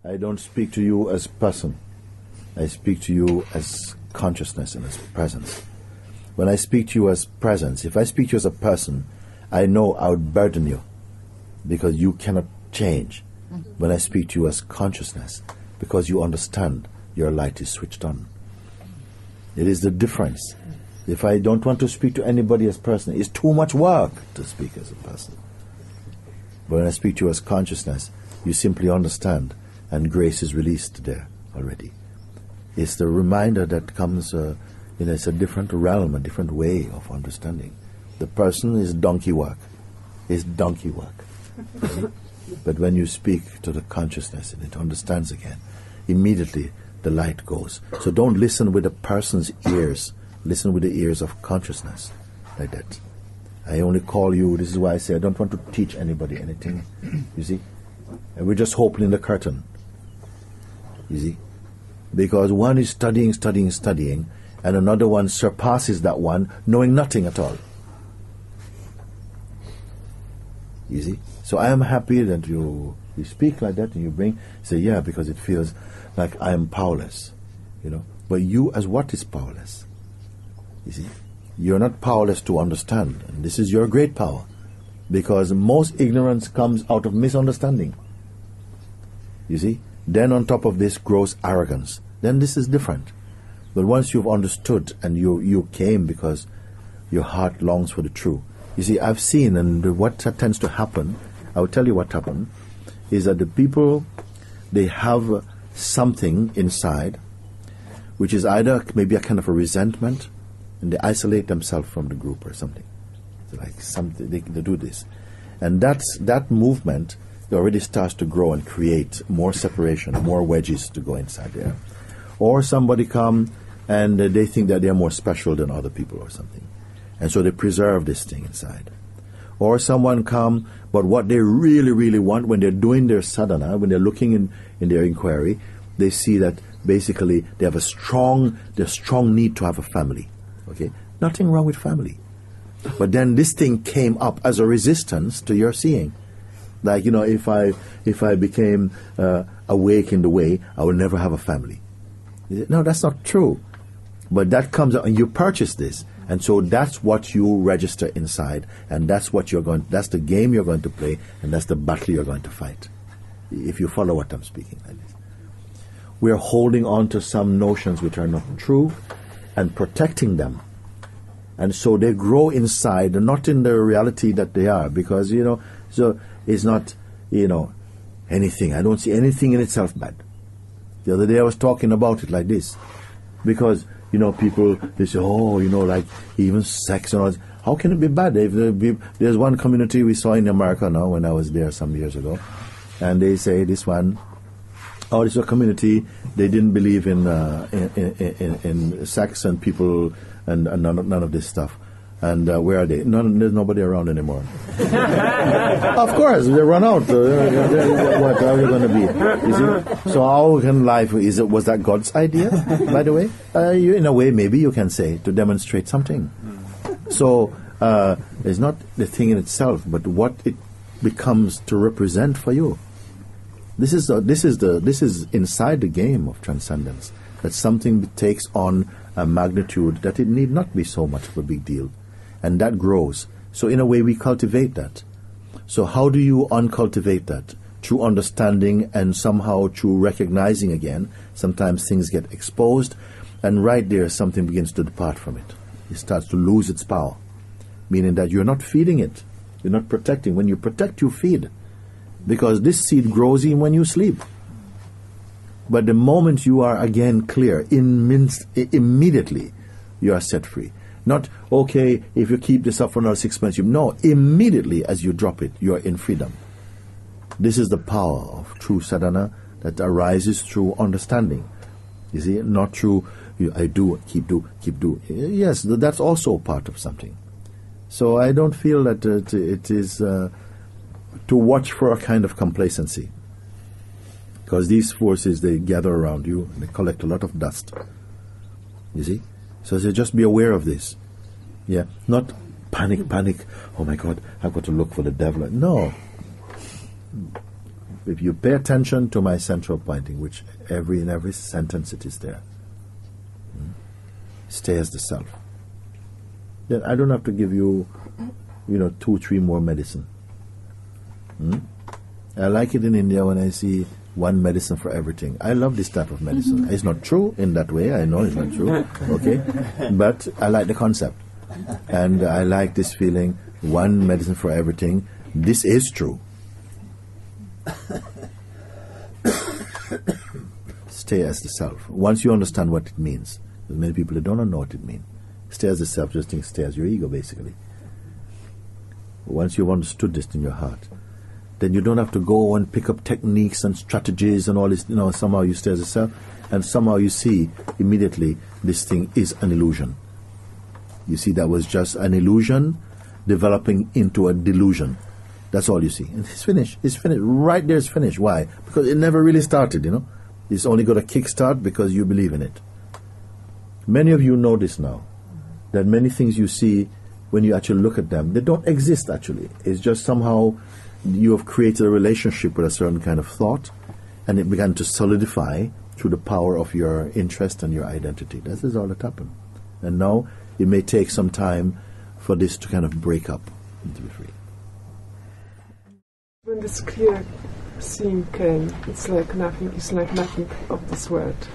I don't speak to you as person. I speak to you as consciousness and as presence. When I speak to you as presence, if I speak to you as a person, I know I would burden you because you cannot change. When I speak to you as consciousness, because you understand your light is switched on. It is the difference. If I don't want to speak to anybody as person, it's too much work to speak as a person. But when I speak to you as consciousness, you simply understand, and grace is released there already. It's the reminder that comes, it's a different realm, a different way of understanding. The person is donkey work. It's donkey work. But when you speak to the consciousness and it understands again, immediately the light goes. So don't listen with a person's ears. Listen with the ears of consciousness, like that. I only call you, this is why I say I don't want to teach anybody anything, you see. And we're just opening the curtain, you see. Because one is studying, and another one surpasses that one, knowing nothing at all. You see? So I am happy that you speak like that and you say, yeah, because it feels like I am powerless, But you as what is powerless? You see? You're not powerless to understand, and this is your great power, because most ignorance comes out of misunderstanding. You see? Then on top of this grows arrogance. Then this is different. But once you've understood and you came because your heart longs for the truth. You see, I've seen, and what tends to happen, I will tell you what happened, is that the people, they have something inside, which is either maybe a kind of a resentment, and they isolate themselves from the group or something. Like something, they do this. And that movement already starts to grow and create more separation, more wedges to go inside there. Or somebody come and they think that they're more special than other people or something. And so they preserve this thing inside. Or someone come, but what they really, really want when they're doing their sadhana, when they're looking in their inquiry, they see that basically they have a strong need to have a family. Okay? Nothing wrong with family. But then this thing came up as a resistance to your seeing. Like, if I became awake in the way, I will never have a family. No, that's not true. But that comes out, and you purchase this. And so that's what you register inside, and that's the game you're going to play, and that's the battle you're going to fight. If you follow what I'm speaking like this. We're holding on to some notions which are not true and protecting them. And so they grow inside, not in the reality that they are, because, so it's not, anything. I don't see anything in itself bad. The other day I was talking about it like this, because, people, they say, like even sex and all this. How can it be bad? There's one community we saw in America now when I was there some years ago, and they say this is a community, they didn't believe in sex and people and none of this stuff. And where are they? There's nobody around anymore. Of course, they run out. What are you going to be? You see? So how can life, was that God's idea, by the way? In a way, maybe you can say, to demonstrate something. So it's not the thing in itself, but what it becomes to represent for you. This is inside the game of transcendence, that something takes on a magnitude that it need not be so much of a big deal. And that grows. So in a way we cultivate that. So how do you uncultivate that? Through understanding and somehow through recognizing again. Sometimes things get exposed, and right there something begins to depart from it. It starts to lose its power. Meaning that you're not feeding it. You're not protecting. When you protect, you feed. Because this seed grows even when you sleep. But the moment you are again clear, immediately you are set free. Not, okay, if you keep this up for another 6 months. No, immediately as you drop it, you are in freedom. This is the power of true sadhana that arises through understanding. You see, not through, I do, keep do. Yes, that's also part of something. So I don't feel that it is to watch for a kind of complacency. Because these forces, they gather around you, and they collect a lot of dust. You see? So just be aware of this. Yeah, not panic. Oh my God, I've got to look for the devil. No. If you pay attention to my central pointing, which in every sentence it is there, stay as the self. Then I don't have to give you, 2, 3 more medicine. I like it in India when I see one medicine for everything. I love this type of medicine. It's not true in that way. I know it's not true. Okay, but I like the concept, and I like this feeling. One medicine for everything. This is true. Stay as the self. Once you understand what it means, there's many people that don't know what it means. Stay as the self, just think stay as your ego, basically. Once you've understood this in your heart, then you don't have to go and pick up techniques and strategies and all this. Somehow you stay as a self, and somehow you see immediately this thing is an illusion. You see that was just an illusion developing into a delusion. That's all you see. And it's finished. It's finished. Right there, it's finished. Why? Because it never really started, It's only got a kickstart because you believe in it. Many of you know this now, that many things you see, when you actually look at them, they don't exist actually. It's just somehow you have created a relationship with a certain kind of thought, and it began to solidify through the power of your interest and your identity. That is all that happened. And now it may take some time for this to kind of break up and to be free. When this clear seeing came, it's like nothing of this world.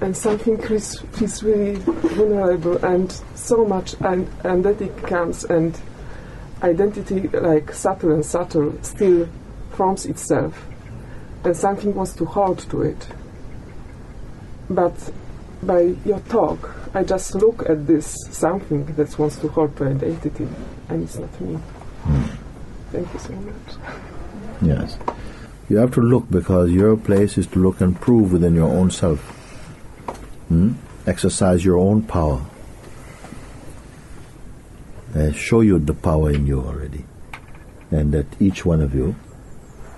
And something feels really vulnerable, and so much identity comes, and identity, like subtle and subtle, still forms itself, and something wants to hold to it. But by your talk, I just look at this something that wants to hold to identity, and it's not me. Thank you so much. Yes. You have to look, because your place is to look and prove within your own self. Exercise your own power. I show you the power in you already. And that each one of you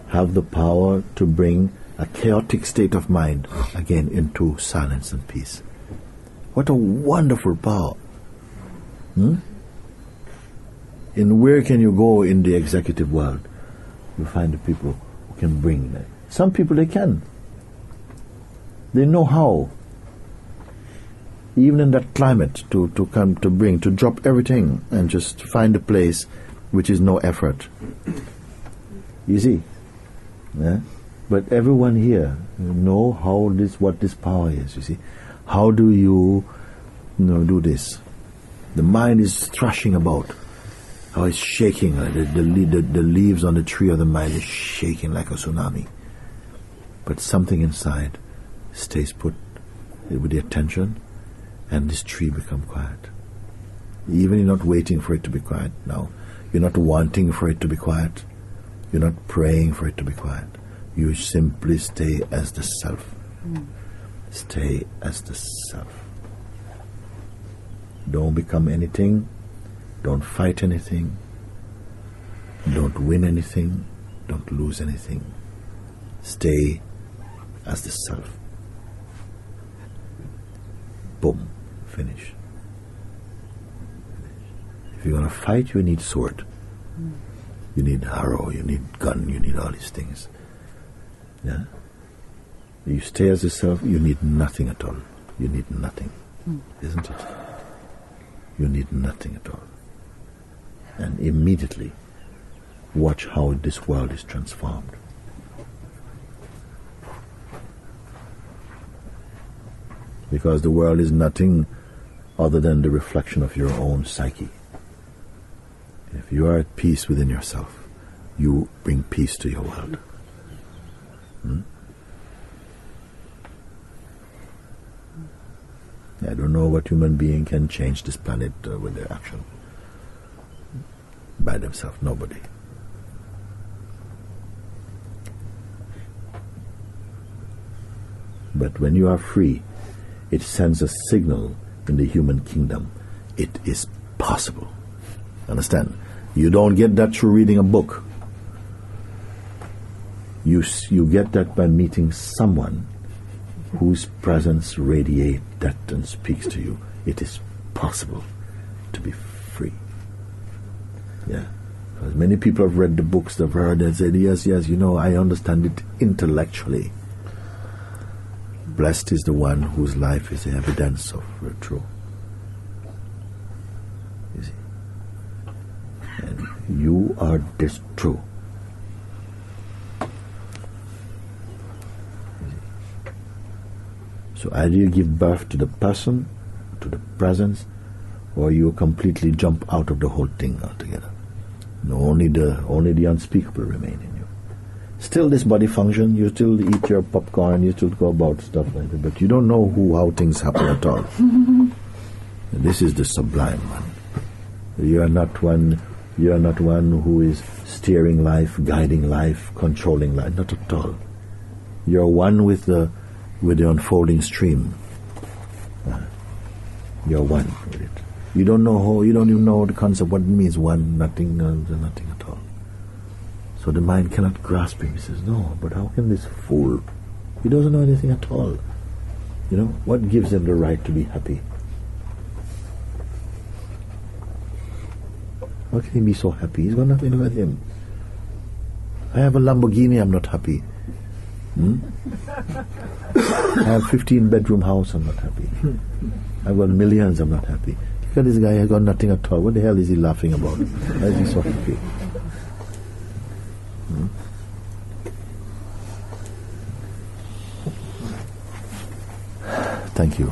have the power to bring a chaotic state of mind again into silence and peace. What a wonderful power. And where can you go in the executive world? You find the people who can bring that. Some people, they can. They know how. Even in that climate, to drop everything and just find a place which is no effort. You see? Yeah? But everyone here know what this power is, you see. How do you do this? The mind is thrashing about. How it's shaking. The leaves on the tree of the mind is shaking like a tsunami. But something inside stays put with the attention, and this tree become quiet. Even you're not waiting for it to be quiet now. You're not wanting for it to be quiet. You're not praying for it to be quiet. You simply stay as the self. Stay as the self. Don't become anything. Don't fight anything. Don't win anything. Don't lose anything. Stay as the self. Boom. Finish. If you're going to fight, you need sword. You need arrow, you need gun, you need all these things. Yeah? You stay as yourself, you need nothing at all. You need nothing. Isn't it? You need nothing at all. And immediately watch how this world is transformed. Because the world is nothing other than the reflection of your own psyche. If you are at peace within yourself, you bring peace to your world. I don't know what human being can change this planet with their action. By themselves, nobody. But when you are free, it sends a signal in the human kingdom. It is possible. Understand? You don't get that through reading a book. You get that by meeting someone whose presence radiates that and speaks to you. It is possible to be free. Yeah. Because many people have read the books, they've heard and said, yes, yes, I understand it intellectually. Blessed is the one whose life is the evidence of virtue. You see? And you are this true. So either you give birth to the person, to the presence, or you completely jump out of the whole thing altogether. No, only the unspeakable remain in you. Still this body function, you still eat your popcorn, you still go about stuff like that, but you don't know how things happen at all. This is the sublime one. You are not one who is steering life, guiding life, controlling life, not at all. You are one with the unfolding stream. You're one with it. You don't even know the concept, what it means, one, nothing, nothing at all. So the mind cannot grasp him. He says, no, but how can this fool? He doesn't know anything at all. What gives him the right to be happy? How can he be so happy? He's got nothing to do with him. I have a Lamborghini, I'm not happy. I have 15-bedroom house, I'm not happy. I've got millions, I'm not happy. Look at this guy, has got nothing at all. What the hell is he laughing about? Why is he so happy? Thank you.